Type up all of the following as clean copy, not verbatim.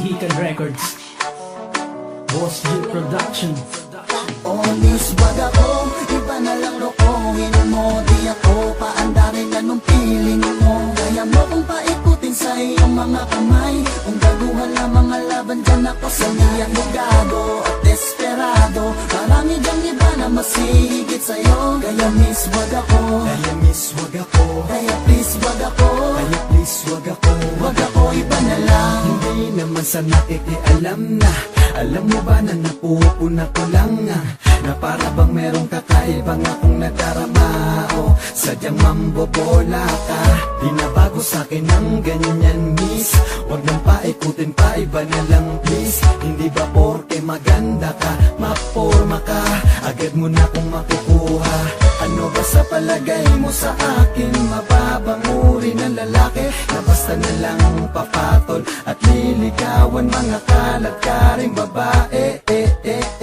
Hihikan Records, Boss G Production. Oh miss, wag ako, iba na lang lokohin mo. Di ako paandarin na nung feeling mo. Kaya mo kong paikutin sa iyong mga kamay. Kung gaguhan na mga laban dyan ako, sangiyan mo gago at desperado. Marami dyang iba na mas hihigit sa'yo. Kaya miss, wag ako, kaya miss, wag ako, kaya please, wag ako, kaya please, wag ako, wag ako, iba na lang. Hindi naman sa nakikialam na. Alam mo ba na napupuna ko lang na para bang merong kakaibang akong nadarama. O sadyang mambobola ka. Di na bago sa'kin ang ganyan miss. Wag nang paikutin pa, iba na lang please. Hindi ba porke maganda ka, maporma ka, agad mo na kung makukuha. Ano ba sa palagay mo sa akin? Mababang uri ng lalaki na basta na lang papatol at liligawan mga kalat ka rin babae.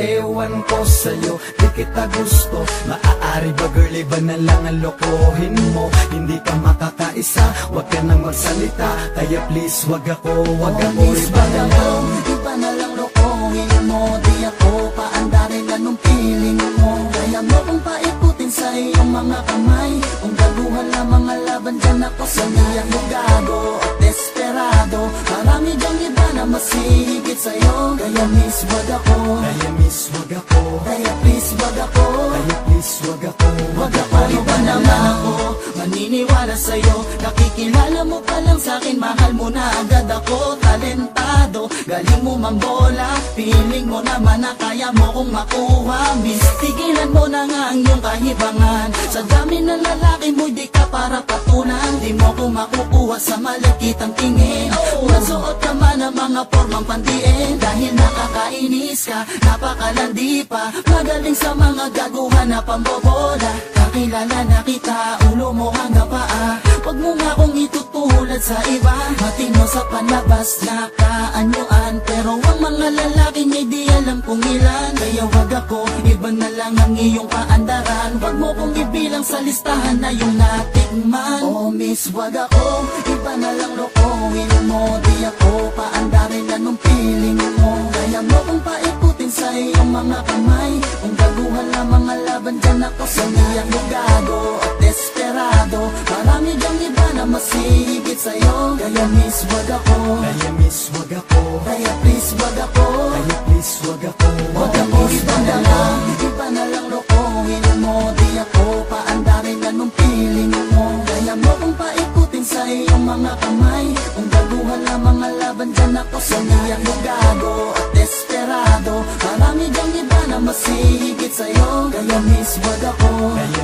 Ewan ko sa'yo, di kita gusto. Maaari ba girl, iba na lang ang lokohin mo. Hindi ka makakaisa, wag ka nang magsalita. Kaya please, wag ako, wag ako, miss, iba na lang. iba na lang lokohin mo. Di ako paandarin na nung feeling mo. Kaya mo kong paikutin sa iyong mga kamay. Kung gaguhan na mga laban dyan ako, sangiyan mo gago at desperado. Marami dyang iba na mas hihigit sa'yo. Kaya miss, wag ako, Kaya miss, wag ako, kaya please, wag ako, kaya please, wag ako, wag ako, iba naman ako. Maniniwala sa'yo, nakikilala mo pa lang sa'kin. Mahal mo na agad ako, talentado. Galing mo mambola, feeling mo naman na kaya mo kong makuha. Miss, tigilan mo na nga ang iyong kahibangan. Sa dami ng lalaki mo, di ka para patunan. Di mo ko makukuha sa malakitang tingin. Masuot ka man ang mga formang pandiin. Dahil nakakainis ka, napakalandi pa. Magaling sa mga gaguhan na pambobola. Kakilala na kita, ulo mo hanggang paa. Wag mo nga kong itutulad sa iba. Matino sa panlabas, nakaanyuan. Pero ang mga lalaking hindi alam kung ilan. Kaya wag ako, iba na lang ang iyong paandaran. Wag mo kong ibilang sa listahan na yung natikman. Oh miss, wag ako, iba na lang lokohin mo. Di ako paandarin na nung feeling mo. Kaya mo kong paikutin sa iyong mga kamay. Kung gaguhan na mga laban dyan ako, sangiyan mo gago at desperado. Marami dyang iba na mas hihigit sa'yo. Kaya miss, wag ako, kaya miss, wag ako, kaya please, wag ako, kaya please, wag ako, wag ako, iba na lang, iba na lang lokohin mo. Di ako paandarin na nung feeling mo. Kaya mo kong paikutin sa iyong mga kamay. Kung gaguhan na mga laban dyan ako, sangiyan mo gago at desperado. Marami dyang iba na mas hihigit sa'yo. Kaya miss, wag ako, kaya